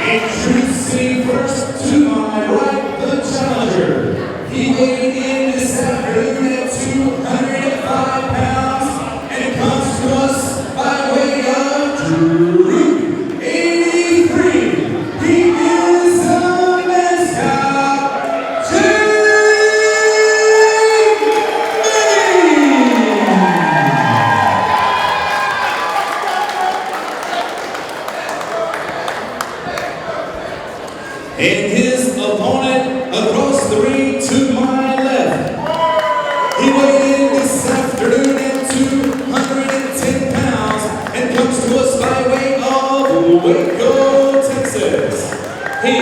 Introducing first to my right, the challenger. He weighed in this afternoon at 205 pounds and comes to us by way of Drew 83. He is a mascot, Jake and his opponent across the ring to my left. He weighed in this afternoon at 210 pounds and comes to us by way of Waco, Texas. He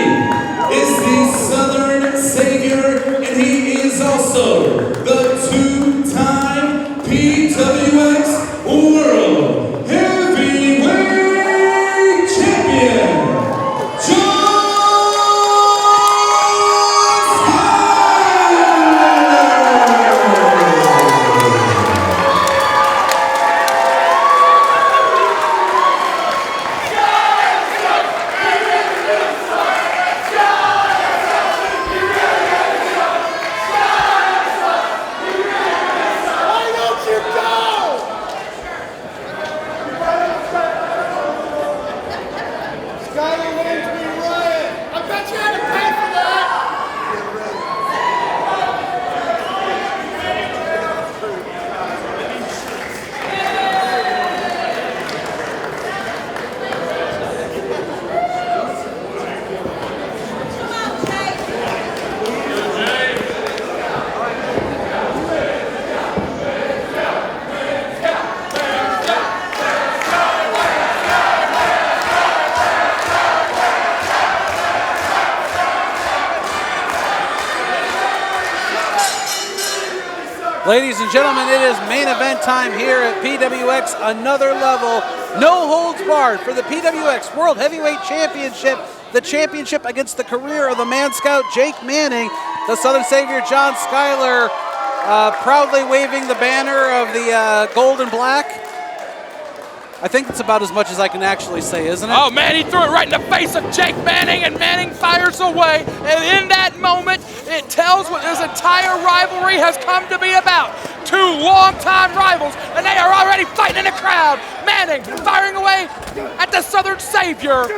is the Southern Savior, and he is also the two-time PWX World Heavyweight Champion, Skyler wins me riot. I bet you had to pay for that. Ladies and gentlemen, it is main event time here at PWX, another level, no holds barred for the PWX World Heavyweight Championship. The championship against the career of the Man Scout Jake Manning, the Southern Savior John Skyler, proudly waving the banner of the gold and black. I think it's about as much as I can actually say, isn't it? Oh man, he threw it right in the face of Jake Manning, and Manning fires away. And in that moment, it tells what this entire rivalry has come to be about. Two longtime rivals, and they are already fighting in the crowd. Manning firing away at the Southern Savior.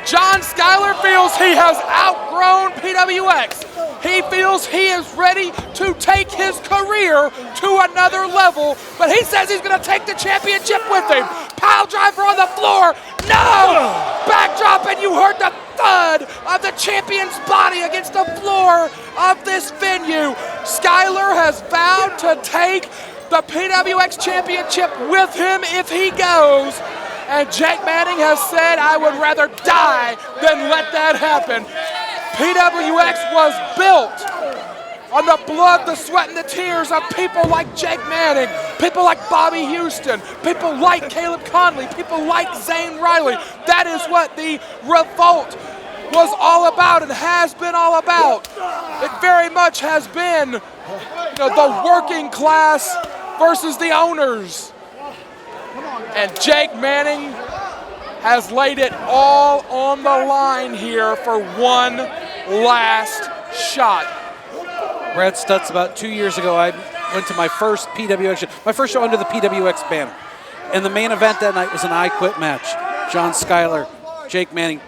John Skyler feels he has outgrown PWX. He feels he is ready to take his career to another level, but he says he's gonna take the championship with him. Pile driver on the floor, no! Backdrop, and you heard the thud of the champion's body against the floor of this venue. Skyler has vowed to take the PWX championship with him if he goes. And Jake Manning has said, I would rather die than let that happen. PWX was built on the blood, the sweat, and the tears of people like Jake Manning, people like Bobby Houston, people like Caleb Conley, people like Zane Riley. That is what the revolt was all about and has been all about. It very much has been, the working class versus the owners. And Jake Manning has laid it all on the line here for one last shot. Brad Stutz, about 2 years ago, I went to my first PWX show, my first show under the PWX banner. And the main event that night was an I Quit match. John Skyler, Jake Manning,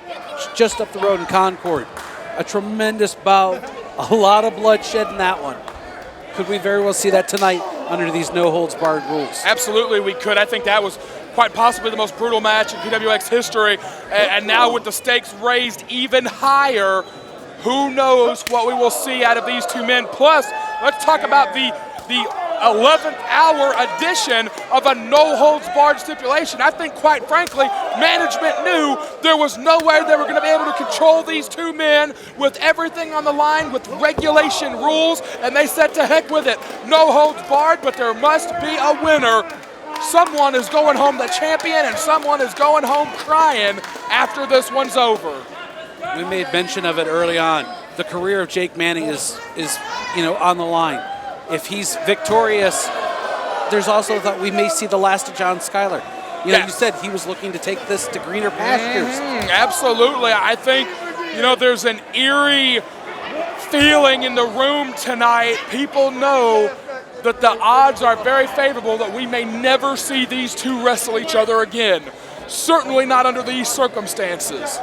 just up the road in Concord. A tremendous bout, a lot of bloodshed in that one. Could we very well see that tonight under these no-holds-barred rules? Absolutely, we could. I think that was quite possibly the most brutal match in PWX history. And now with the stakes raised even higher, who knows what we will see out of these two men. Plus, let's talk about the 11th hour edition of a no-holds-barred stipulation. I think, quite frankly, management knew there was no way they were going to be able to control these two men with everything on the line, with regulation rules, and they said to heck with it. No holds barred, but there must be a winner. Someone is going home the champion, and someone is going home crying after this one's over. We made mention of it early on. The career of Jake Manning is on the line. If he's victorious, there's also thought we may see the last of John Skyler. You know, Yes. you said he was looking to take this to greener pastures. Absolutely. I think, there's an eerie feeling in the room tonight. People know that the odds are very favorable that we may never see these two wrestle each other again. Certainly not under these circumstances.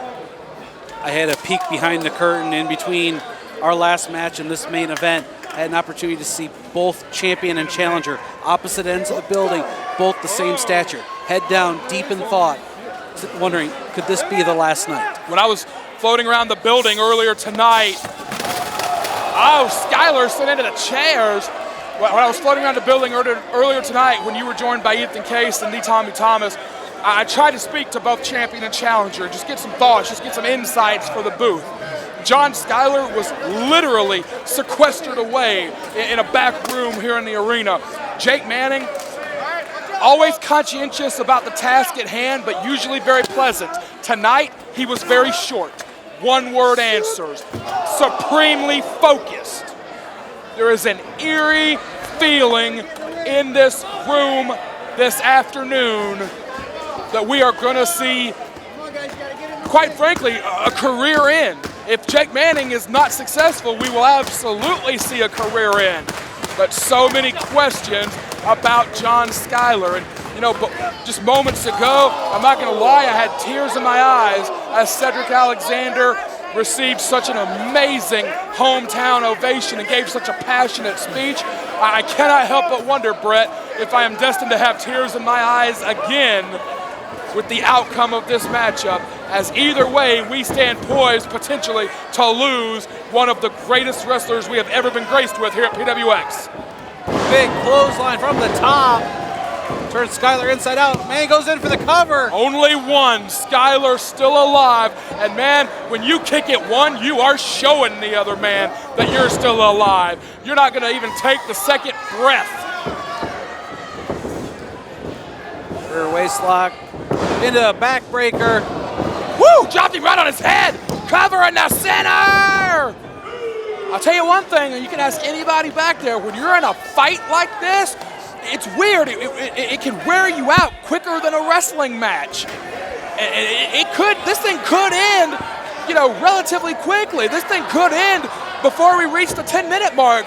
I had a peek behind the curtain in between our last match and this main event. I had an opportunity to see both champion and challenger, opposite ends of the building, both the same stature, head down, deep in thought, wondering, could this be the last night? When I was floating around the building earlier tonight, Skyler slid into the chairs. When I was floating around the building earlier tonight, when you were joined by Ethan Case and Tommy Thomas, I tried to speak to both champion and challenger, just get some thoughts, just get some insights for the booth. John Skyler was literally sequestered away in a back room here in the arena. Jake Manning, always conscientious about the task at hand, but usually very pleasant. Tonight, he was very short. One-word answers. Supremely focused. There is an eerie feeling in this room this afternoon that we are going to see, quite frankly, a career end. If Jake Manning is not successful, we will absolutely see a career end. But so many questions about John Skyler. And, but just moments ago, I'm not going to lie, I had tears in my eyes as Cedric Alexander received such an amazing hometown ovation and gave such a passionate speech. I cannot help but wonder, Brett, if I am destined to have tears in my eyes again with the outcome of this matchup, as either way we stand poised potentially to lose one of the greatest wrestlers we have ever been graced with here at PWX. Big clothesline from the top. Turns Skyler inside out. Man goes in for the cover. Only one. Skyler still alive. And man, when you kick it one, you are showing the other man that you're still alive. You're not going to even take the second breath. Rear waist lock into a backbreaker. Woo! Dropped him right on his head. Cover in the center. I'll tell you one thing, and you can ask anybody back there, when you're in a fight like this, it's weird. It can wear you out quicker than a wrestling match. This thing could end, relatively quickly. This thing could end before we reach the 10-minute mark.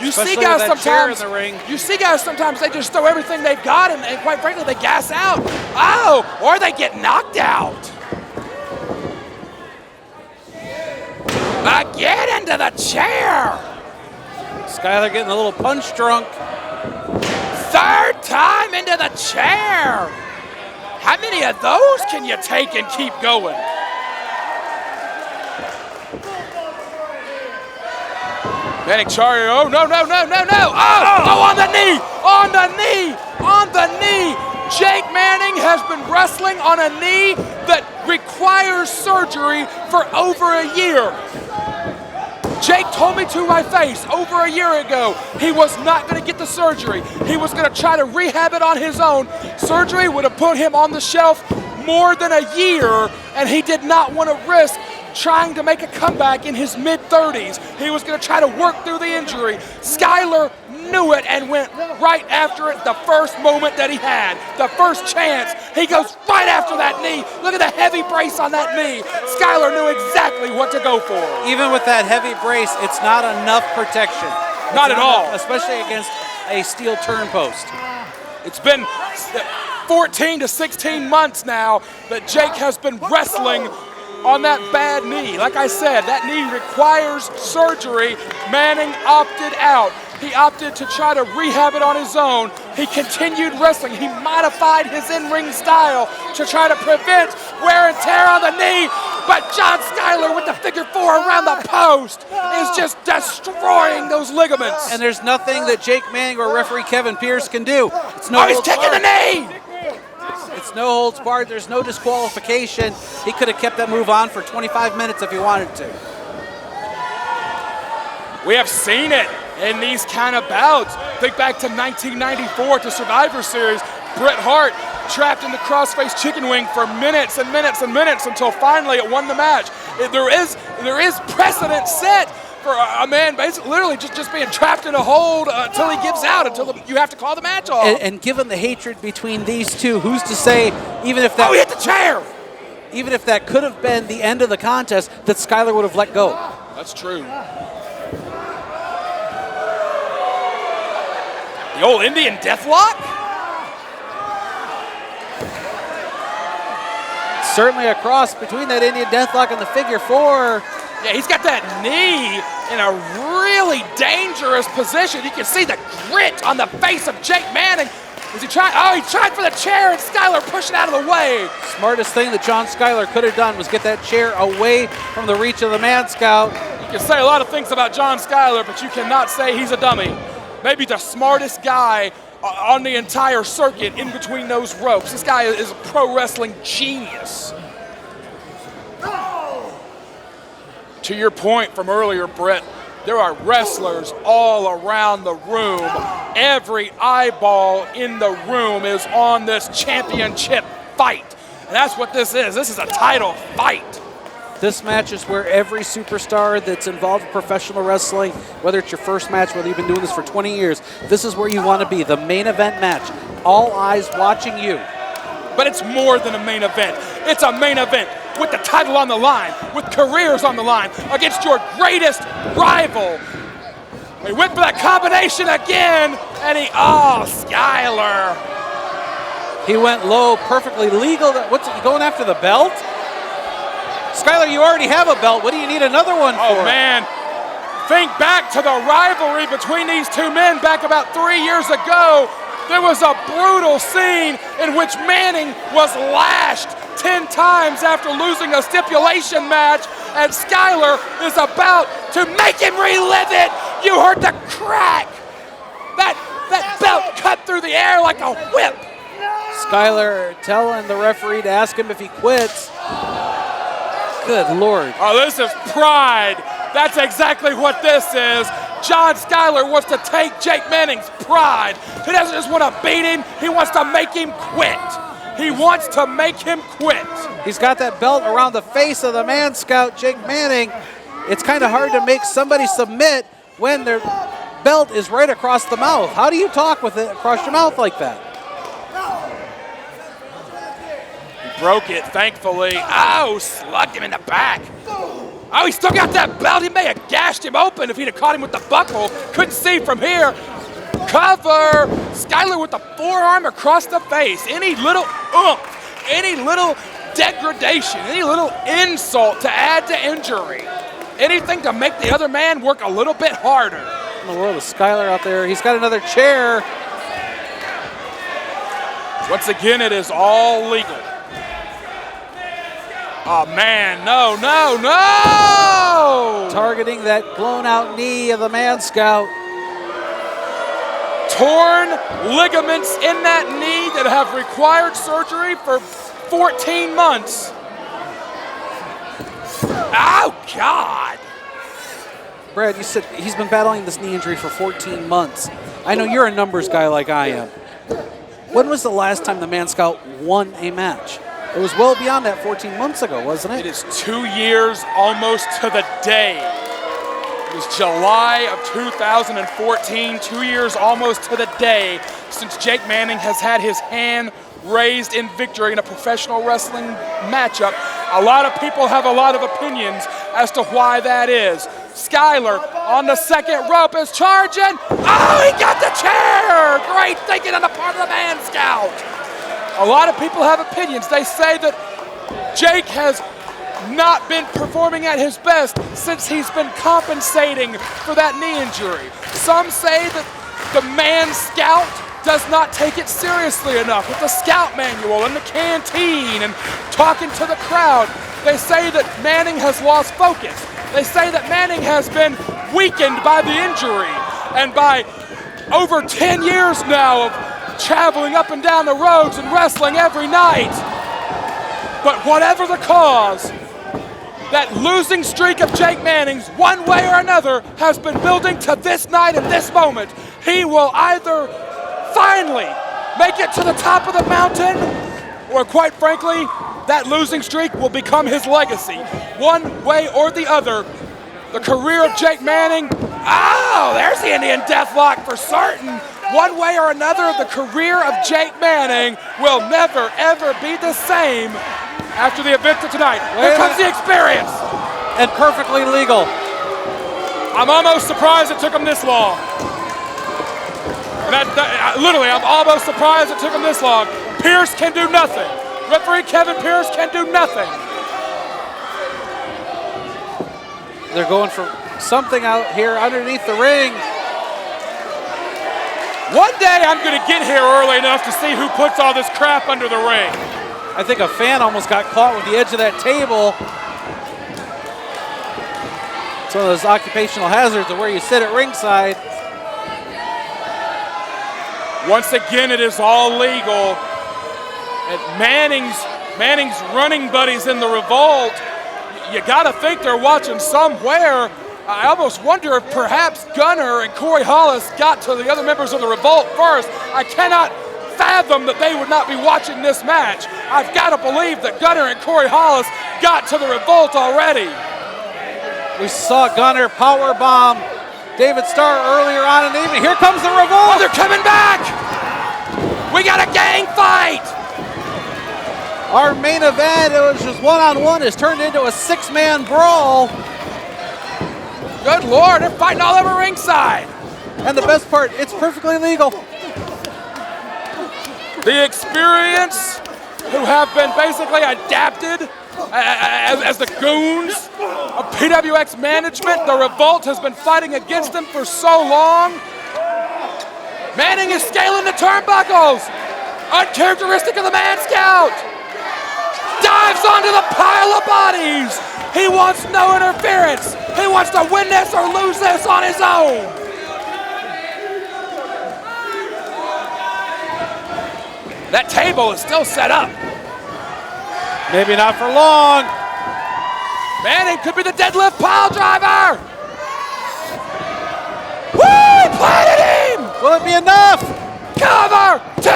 You see guys sometimes. You see guys sometimes they just throw everything they've got, and quite frankly, they gas out. Or they get knocked out. Get into the chair. Skyler getting a little punch drunk. Third time into the chair. How many of those can you take and keep going? Manning Charlie, oh, no. Oh, on the knee. Jake Manning has been wrestling on a knee that requires surgery for over a year. Jake told me to my face over a year ago he was not going to get the surgery. He was going to try to rehab it on his own. Surgery would have put him on the shelf more than a year, and he did not want to risk trying to make a comeback in his mid-30s. He was going to try to work through the injury. Skyler knew it and went right after it the first moment that he had. The first chance, he goes right after that knee. Look at the heavy brace on that knee. Skyler knew exactly what to go for. Even with that heavy brace, it's not enough protection. Not at all. Especially against a steel turn post. It's been 14 to 16 months now that Jake has been wrestling on that bad knee. Like I said, that knee requires surgery. Manning opted out. He opted to try to rehab it on his own. He continued wrestling. He modified his in-ring style to try to prevent wear and tear on the knee. But John Skyler with the figure four around the post is just destroying those ligaments. And there's nothing that Jake Manning or referee Kevin Pierce can do. He's kicking the knee! It's no holds barred. There's no disqualification. He could have kept that move on for 25 minutes if he wanted to. We have seen it in these kind of bouts. Think back to 1994 to Survivor Series. Bret Hart trapped in the crossface chicken wing for minutes and minutes and minutes until finally it won the match. There is precedent set for a man basically literally just being trapped in a hold until he gives out, until you have to call the match off. And given the hatred between these two, who's to say, even if that he hit the chair! Even if that could have been the end of the contest, that Skyler would have let go. That's true. The old Indian deathlock? Certainly a cross between that Indian deathlock and the figure four. Yeah, he's got that knee in a really dangerous position. You can see the grit on the face of Jake Manning. Is he trying? Oh, he tried for the chair, and Skyler pushing out of the way. Smartest thing that John Skyler could have done was get that chair away from the reach of the Man Scout. You can say a lot of things about John Skyler, but you cannot say he's a dummy. Maybe the smartest guy on the entire circuit in between those ropes. This guy is a pro wrestling genius. To your point from earlier, Brett, there are wrestlers all around the room. Every eyeball in the room is on this championship fight. And that's what this is. This is a title fight. This match is where every superstar that's involved in professional wrestling, whether it's your first match, whether you've been doing this for 20 years, this is where you want to be, the main event match. All eyes watching you. But it's more than a main event. It's a main event with the title on the line, with careers on the line, against your greatest rival. He went for that combination again, and Skyler. He went low, perfectly legal. What's he going after the belt? Skyler, you already have a belt. What do you need another one for? Oh, man. Think back to the rivalry between these two men back about 3 years ago. There was a brutal scene in which Manning was lashed 10 times after losing a stipulation match, and Skyler is about to make him relive it. You heard the crack. That belt cut through the air like a whip. Skyler telling the referee to ask him if he quits. Good Lord. Oh, this is pride. That's exactly what this is. John Skyler wants to take Jake Manning's pride. He doesn't just want to beat him, he wants to make him quit. He wants to make him quit. He's got that belt around the face of the Man Scout, Jake Manning. It's kind of hard to make somebody submit when their belt is right across the mouth. How do you talk with it across your mouth like that? He broke it, thankfully. Oh, slugged him in the back. Oh, he still got that belt. He may have gashed him open if he'd have caught him with the buckle. Couldn't see from here. Cover. Skyler with the forearm across the face. Any little oomph, any little degradation, any little insult to add to injury. Anything to make the other man work a little bit harder. In the world of Skyler out there, he's got another chair. Once again, it is all legal. Oh, man, no. Targeting that blown out knee of the Man Scout. Torn ligaments in that knee that have required surgery for 14 months. Oh, God. Brad, you said he's been battling this knee injury for 14 months. I know you're a numbers guy like I am. When was the last time the Man Scout won a match? It was well beyond that 14 months ago, wasn't it? It is 2 years almost to the day. It was July of 2014, 2 years almost to the day since Jake Manning has had his hand raised in victory in a professional wrestling matchup. A lot of people have a lot of opinions as to why that is. Skyler on the second rope is charging. Oh, he got the chair! Great thinking on the part of the Man Scout. A lot of people have opinions. They say that Jake has not been performing at his best since he's been compensating for that knee injury. Some say that the Man Scout does not take it seriously enough with the scout manual and the canteen and talking to the crowd. They say that Manning has lost focus. They say that Manning has been weakened by the injury and by over 10 years now of traveling up and down the roads and wrestling every night. But whatever the cause, that losing streak of Jake Manning's, one way or another, has been building to this night and this moment. He will either finally make it to the top of the mountain, or quite frankly, that losing streak will become his legacy. One way or the other, The career of Jake Manning. Oh, there's the Indian Deathlock for certain. One way or another, the career of Jake Manning will never, ever be the same after the event of tonight. Here comes the experience. And perfectly legal. I'm almost surprised it took him this long. And literally, I'm almost surprised it took him this long. Pierce can do nothing. Referee Kevin Pierce can do nothing. They're going for something out here underneath the ring. One day I'm going to get here early enough to see who puts all this crap under the ring. I think a fan almost got caught with the edge of that table. It's one of those occupational hazards of where you sit at ringside. Once again, it is all legal. And Manning's running buddies in the Revolt, you got to think they're watching somewhere. I almost wonder if perhaps Gunner and Corey Hollis got to the other members of the Revolt first. I cannot fathom that they would not be watching this match. I've got to believe that Gunner and Corey Hollis got to the Revolt already. We saw Gunner powerbomb David Starr earlier on in the evening. Here comes the Revolt. Oh, they're coming back. We got a gang fight. Our main event, it was just one-on-one, has turned into a six-man brawl. Good Lord, they're fighting all over ringside. And the best part, it's perfectly legal. The experience, who have been basically adapted as the goons of PWX management. The Revolt has been fighting against them for so long. Manning is scaling the turnbuckles. Uncharacteristic of the Man Scout. Dives onto the pile of bodies. He wants no interference. He wants to win this or lose this on his own. That table is still set up. Maybe not for long. Manning could be the deadlift pile driver. Woo! Planted him! Will it be enough? Cover! Two!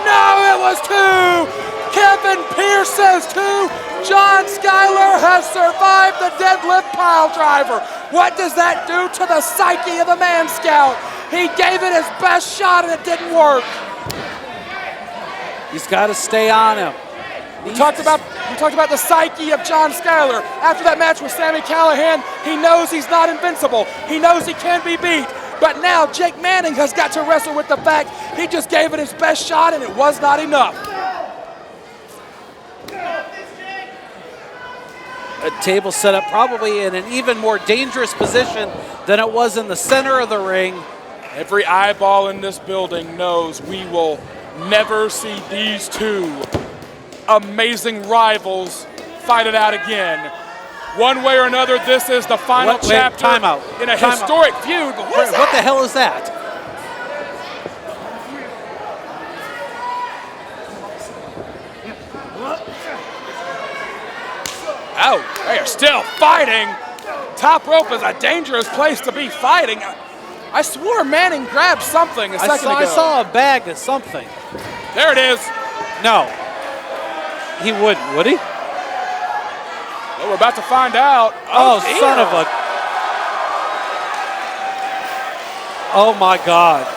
No, it was two! Kevin Pierce says two. John Skyler has survived the deadlift pile driver. What does that do to the psyche of the Man Scout? He gave it his best shot and it didn't work. He's got to stay on him. We talked about the psyche of John Skyler. After that match with Sami Callihan, he knows he's not invincible. He knows he can be beat. But now Jake Manning has got to wrestle with the fact he just gave it his best shot and it was not enough. A table set up probably in an even more dangerous position than it was in the center of the ring. Every eyeball in this building knows we will never see these two amazing rivals fight it out again. One way or another, this is the final chapter in a historic feud. But what the hell is that? Oh, they are still fighting. Top rope is a dangerous place to be fighting. I swore Manning grabbed something a second ago. I saw a bag of something. There it is. No. He wouldn't, would he? Well, we're about to find out. Oh son of a... Oh, my God.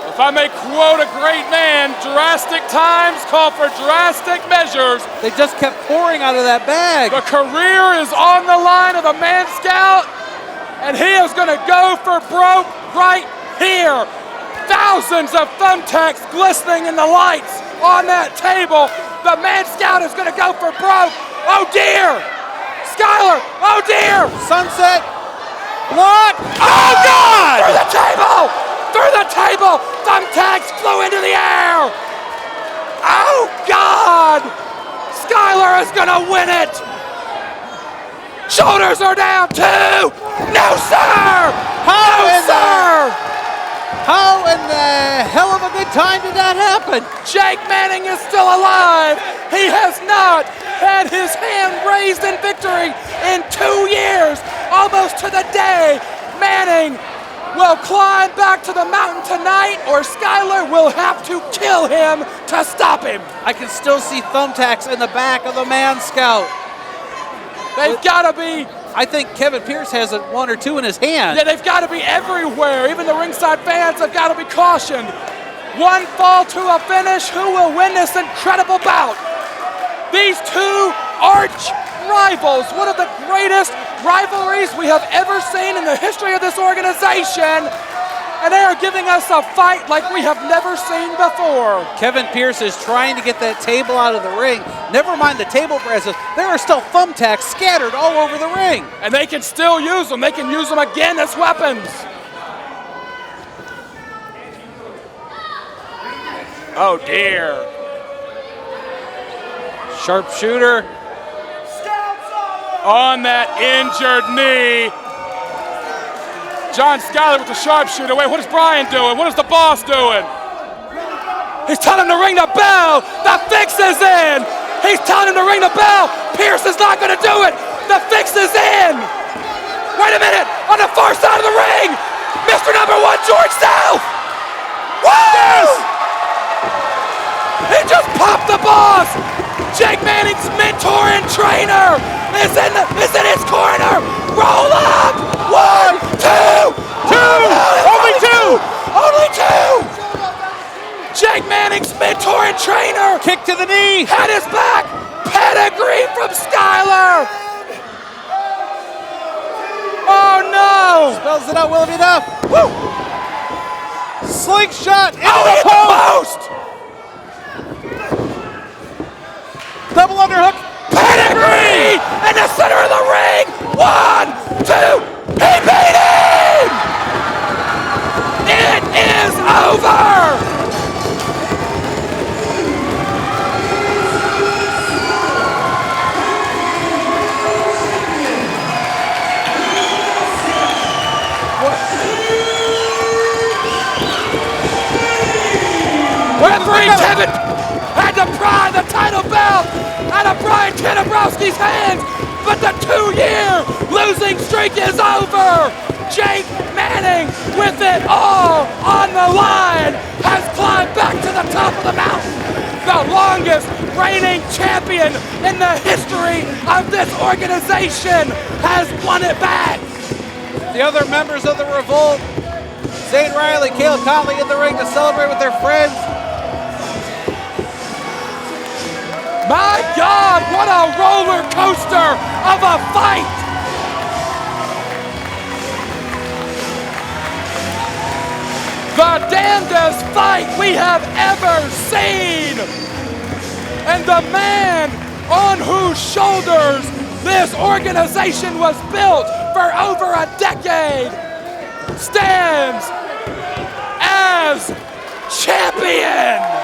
If I may quote a great man, drastic times call for drastic measures. They just kept pouring out of that bag. The career is on the line of the Man Scout, and he is going to go for broke right here. Thousands of thumbtacks glistening in the lights on that table. The Man Scout is going to go for broke. Oh, dear. Skyler, oh, dear. Sunset. Block. Oh, God. Through the table. Through the table. Thumbtacks flew into the air. Oh, God. Skyler is going to win it. Shoulders are down, too. No, sir. How in the hell of a good time did that happen? Jake Manning is still alive. He has not had his hand raised in victory in 2 years, almost to the day. Manning will climb back to the mountain tonight, or Skyler will have to kill him to stop him. I can still see thumbtacks in the back of the Man Scout. They've got to be I think Kevin Pierce has one or two in his hand. Yeah, they've got to be everywhere. Even the ringside fans have got to be cautioned. One fall to a finish. Who will win this incredible bout? These two arch rivals, one of the greatest rivalries we have ever seen in the history of this organization. And they are giving us a fight like we have never seen before. Kevin Pierce is trying to get that table out of the ring. Never mind the table presses. There are still thumbtacks scattered all over the ring. And they can still use them. They can use them again as weapons. Oh dear. Sharpshooter. On that injured knee. John Skyler with the sharpshooter. Wait, what is Brian doing? What is the boss doing? He's telling him to ring the bell. The fix is in. He's telling him to ring the bell. Pierce is not going to do it. The fix is in. Wait a minute. On the far side of the ring, Mr. Number One, George South. Woo! He just popped the boss. Jake Manning's mentor and trainer is in his corner. Roll up. 1, 2, 2. Only two. Only two. Jake Manning's mentor and trainer. Kick to the knee. Head is back. Pedigree from Skyler. Oh no. Spells it out well enough. Woo. Slingshot into Oh, the hit post. Double underhook. Pedigree in the center of the ring. 1, 2. He beat him. It is over. Referee Kevin had to pry the title belt out of Brian Kanabrowski's hands, but the 2-year losing streak is over. Jake Manning, with it all on the line, has climbed back to the top of the mountain. The longest reigning champion in the history of this organization has won it back. The other members of the Revolt, Zane Riley, Caleb Conley in the ring to celebrate with their friends. My God, what a roller coaster of a fight! The damnedest fight we have ever seen! And the man on whose shoulders this organization was built for over a decade stands as champion!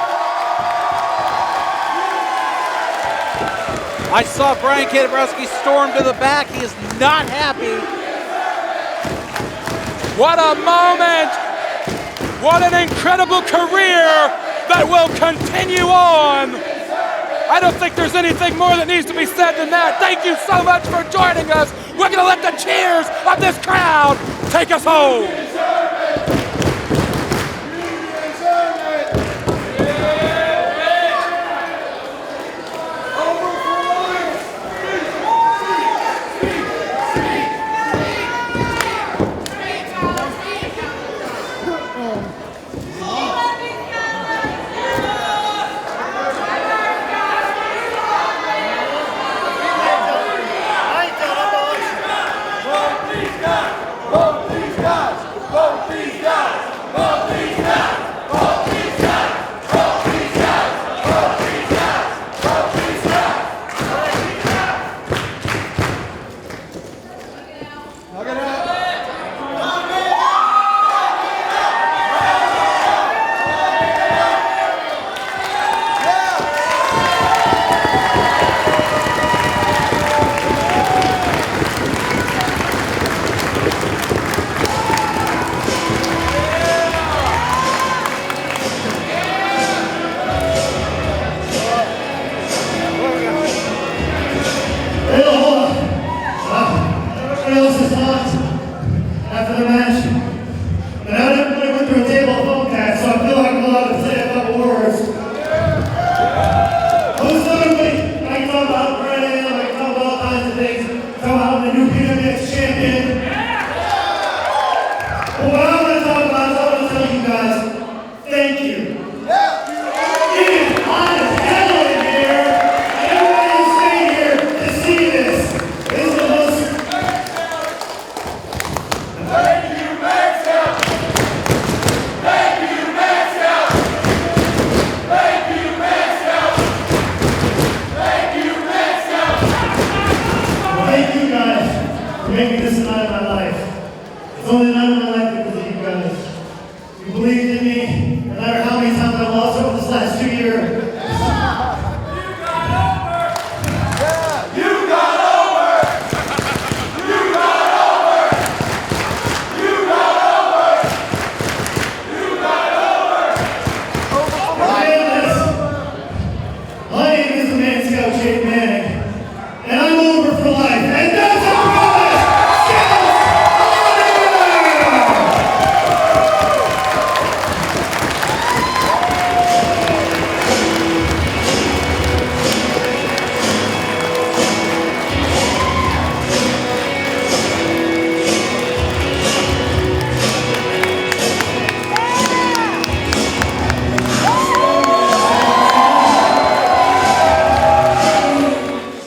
I saw Brian Kanabrowski storm to the back. He is not happy. What a moment! What an incredible career that will continue on! I don't think there's anything more that needs to be said than that. Thank you so much for joining us. We're going to let the cheers of this crowd take us home. After the match, but now everybody went through a table of phone tags, so I feel like I'm allowed to say a couple words. Who's everybody? I can talk about Brandon, I can talk about all kinds of things, talk about the new PWX champion. But what I want to talk about is I want to tell you guys, thank you. It is hot as hell in here, and everybody is staying here to see this. This is the most... Thank you, Mexico! Thank you, Mexico! Thank you, Mexico! Thank you, Mexico! Thank you guys for making this a night of my life. It's only a night of my life because of you guys. You believed in